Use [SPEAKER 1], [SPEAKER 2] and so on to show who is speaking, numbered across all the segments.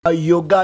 [SPEAKER 1] Yoga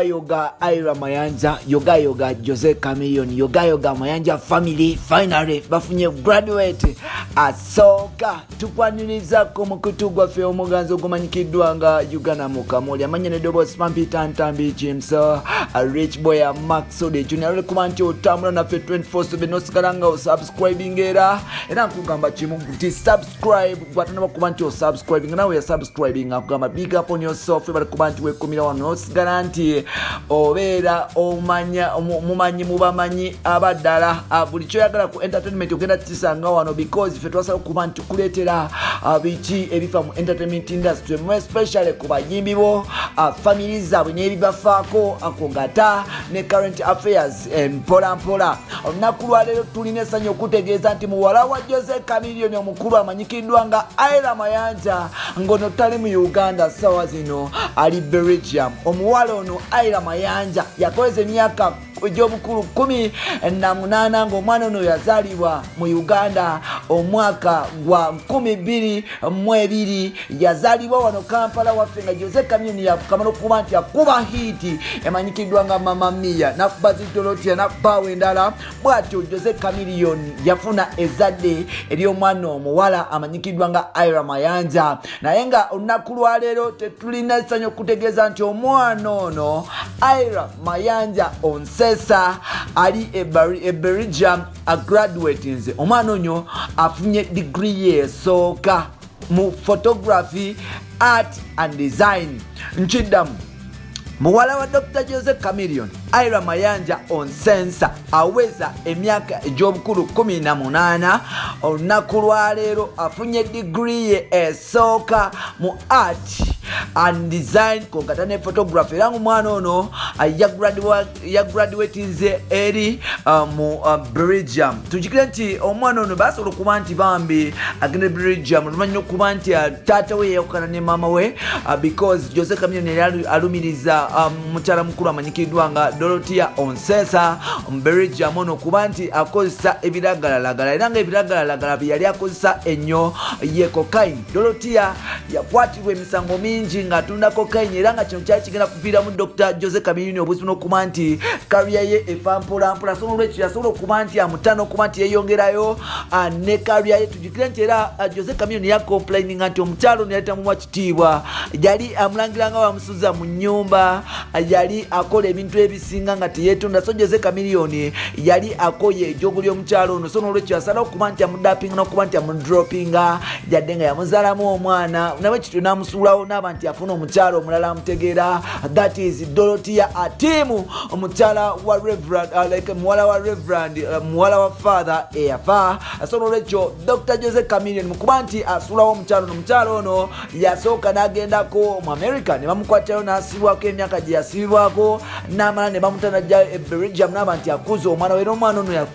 [SPEAKER 1] Ira Mayanja, Yoga Jose Chameleon, Yoga Mayanja family finally bafunye graduate asoka tukwaniriza ko mukutu gwaffe omuganzo gumanyikiddwa nga Uganda Mukamuli amanyene dobo Spampita Ntambi James a rich boy a Maxode Junior kumanti otambula naffe 24/7 nosigala o subscribing era nkugamba kimu kuti subscribe gwatana bakumanti o subscribing nawe ya subscribing akugamba big up on yourself bali kubanti wekumira wano garanti obeera mumanyi mubamanyi abaddala buli kyoyagala ku entertainment ogenda kisanga wano because fe twasala kuba nti tukuleetera biki ebifa mu entertainment industry more especially ku bayimbi bo family zaabwe n'ebibafaako akogata ne current affairs mpola olunaku lwaleero tulina essanyu okutegeeza nti muwala wa Jose Chameleon omukulu amanyikiddwa nga Ira Mayanja ngono tali mu Uganda sawa zino ali Belgium. Omuwala ono Ira Mayanja yakoze emyaka egy'obukulu 18 ng'omwana ono yazaalibwa mu Uganda omwaka gwa 2002 yazaalibwa wano Kampala waffe nga Jose Chameleon yakamala okuba nti akuba hiti emanyikiddwa nga Mama Mia nakuba Dorothea nakubawo endala bw'atyo Jose Chameleon yafuna ezzadde ery'omwana omuwala amanyikiddwa nga Ira Mayanja naye nga olunaku lwaleero tetulina essanyu okutegeeza nti omwana ono Ira Mayanja Onsesa ali e Belgium a graduate nze omwana onyo afunye degree ye esooka mu photography art and design nkiddamu muwala wa Dr. Jose Chameleon Ira Mayanja Onsesa aweza emyaka egy'obukulu 18 olunaku lwaleero afunye degree ye esooka mu art and design kongata ne photography era omwana ono ya graduate nze eri mu Belgium. Tujikire nti omwana ono basobola okuba nti bambi agende Belgium lumanyi okuba nti taata we yayawukana ne mama we because Jose Chameleon yali alumiriza mukyala mukulu amanyikiddwa nga Dorothea Onsesa mu Belgium ono kuba nti akozesa ebiragalalagala era nga ebiragalalagala bye yali akozesa ennyo ye cocaine. Dorothea yakwatibwa emisango mingi nga atunda cocaine era nga kino kyali kigenda kuviiramu Dr. Jose Chameleon obuzibu n'okuba nti career ye efa mpolampola so n'olwekyo yasobola okuba nti amutana okuba nti yeeyongerayo ne career ye. Tujjukire nti era Jose Chameleon yakomplaininga nti omukyalo ono yali tamuwa kitiibwa yali amulangira nga bamusuza mu nnyumba yali akola ebintu ebisinga nga teyeetonda so Jose Chameleon yali akoye egyoguli omukyalo ono so n'olwekyo yasalawo okuba nti amudapinga n'okuba nti amudropinga yadde nga yamuzaalamu omwana nawe kityo n'amusuulawo n'aba nti afuna omukyalo omulala amutegeera that is Dorothea atimu omukyala wa Reverend muwala wa Reverend muwala wa father eyafa so n'olwekyo Dr. Jose Chameleon mukuba nti asuulawo omukyalo ono yasooka n'agendako mu America ne bamukwatayo n'asibwako emyaka gye yasibibwako n'amala ne bamutanajja e Belgium n'aba nti akuza omwana we era omwana ono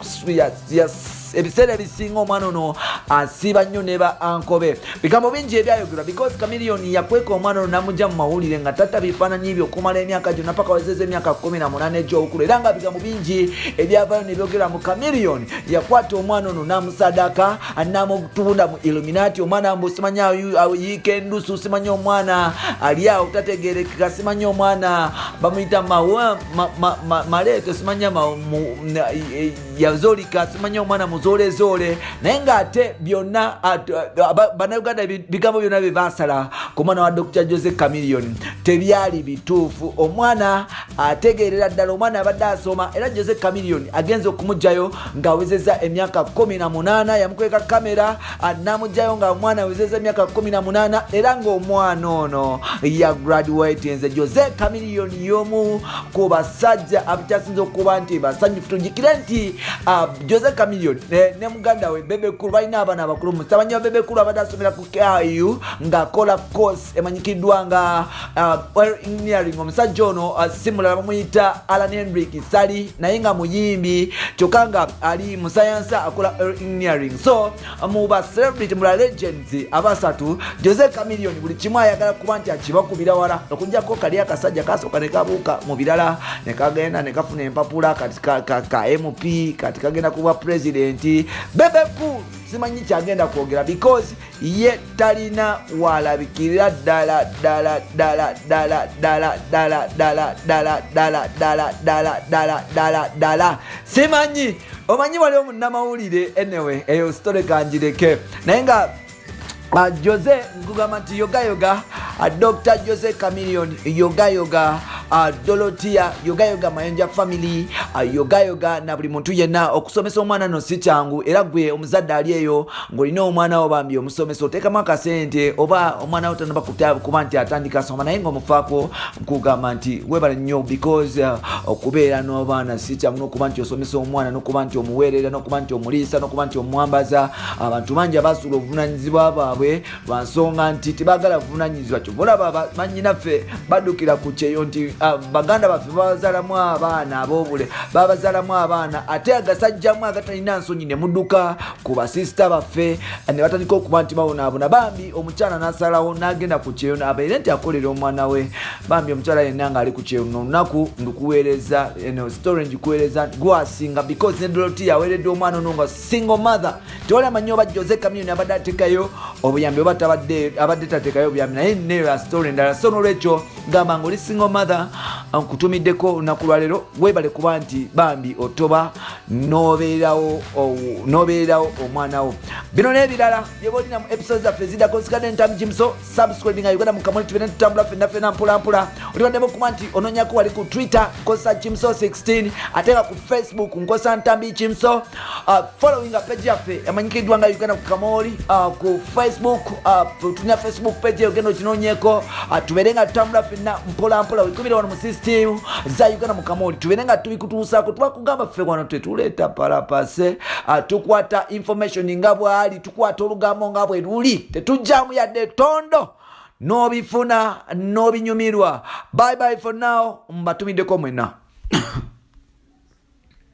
[SPEAKER 1] ebiseera ebisinga omwana ono asiiba nnyo ne ba ankobe bigambo bingi ebyayogera because Chameleon yakweka omwana ono n'amugya mu mawulire nga tatta bifaananyi byo okumala emyaka gyonna paka wezeza emyaka 18 egy'obukulu era nga bigambo bingi ebyavayo ne byogera mu Chameleon yakwata omwana ono n'amusadaka n'amutunda mu Illuminati omwana mbu simanya ayiika endusu simanya omwana ali awo tategeerekeka simanya omwana bamuyita maleeto simanya yazolika simanya omwana zole naye ng'ate byonna bannayuganda bigambo byonna bye baasala ku mwana wa Dr. Jose Chameleon tebyali bituufu. Omwana ategeerera ddala omwana abadde asoma era Jose Chameleon agenze okumugjayo ng'awezezza emyaka 18 yamukweka kamera n'amugjayo nga omwana awezezza emyaka 18 era ng'omwana ono ya graduate nze Jose Chameleon y'omu ku basajja abakyasinze okuba nti basanyufu. Tujjukire nti Jose Chameleon ne muganda we Bebe Cool balina abaana abakulu mutabani wa Bebe Cool abadde asomera ku KIU ng'akola course emanyikiddwa nga engineering. Omusajja ono simulala bamuyita Alan Henrik Sali naye nga muyimbi kyokka nga ali mu science akola engineering. So mu ba celebrity mu legends abasatu Jose Chameleon buli kimu ayagala kuba nti akibakubira wala okujjako kali akasajja kasooka ne kabuuka mu birala ne kagenda ne kafuna empapula kati ka MP kati kagenda kuba president nti Bebe Cool simanyi kyagenda kwogera because ye talina walabikirira ddala ddala ddala ddala ddala ddala ddala ddala ddala ddala ddala ddala ddala ddala simanyi omanyi waliwo munnamawulire anyway eyo story kanjireke naye nga Jose nkugamba nti yoga Dr. Jose Chameleone yoga Dorothea yoga Mayanja family yoga na buli muntu yenna okusomesa omwana no si kyangu era gwe omuzadde ali eyo ng'olina omwana wo bambi omusomesa oteekamu akasente oba omwana wo tanaba kuba nti atandika soma naye ng'omufaako nkugamba nti webala nnyo because okubeera n'abaana si kyangu n'okuba nti osomesa omwana n'okuba nti omuweerera n'okuba nti omuliisa n'okuba nti omwambaza abantu bangi abasuula obuvunaanyizibwa baabwe lwa nsonga nti tebaagala buvunaanyizibwa kyo olaba bannyinaffe baddukira ku kyeyo nti baganda baffe babazaalamu abaana aboobule babazaalamu abaana ate agasajjamu agatalina nsonyi ne mudduka ku basisita baffe ne batandika okuba nti babonaabona bambi omukyala n'asalawo n'agenda ku kyeyo abeere nti akolera omwana we bambi omukyala yenna ng'ali ku kyeyo n'olunaku ndikuweereza story ngikuweereza gwasinga because ne Dorothea aweeredde omwana ono nga single mother tewali amanyi oba Jose Chameleone abadde ateekayo obuyambi oba abadde tateekayo obuyambi naye neyo story endala so n'olwekyo gamba ng'oli single mother nkutumiddeko olunaku lwa leero weebale kuba nti bambi otoba n'obeerawo omwana wo bino n'ebirala bye boolina mu episodes zaffe ziddako nsigadde ntamu Jimso subscribe nga Uganda mu community tubene tutambula ffenna mpolampola olibaddemu kuba nti onoonyako wali ku Twitter nkozesa Jimso 16 ate nga ku Facebook nkozesa Ntambi Jimso following page yaffe emanyikiddwa nga Uganda ku Kamoli ku Facebook tulina Facebook page ogenda okinoonyeko tubeere nga tutambula ffenna mpolampola wekumire wano mu system za Uganda mu Kamoli tubeere nga tubikutuusaako tubakugamba ffe wano tetuleeta palapase tukwata information nga bwali tukwata olugambo nga bwe luli tetujjamu yadde tondo n'obifuna n'obinyumirwa bye for now mbatumiddeko mwenna.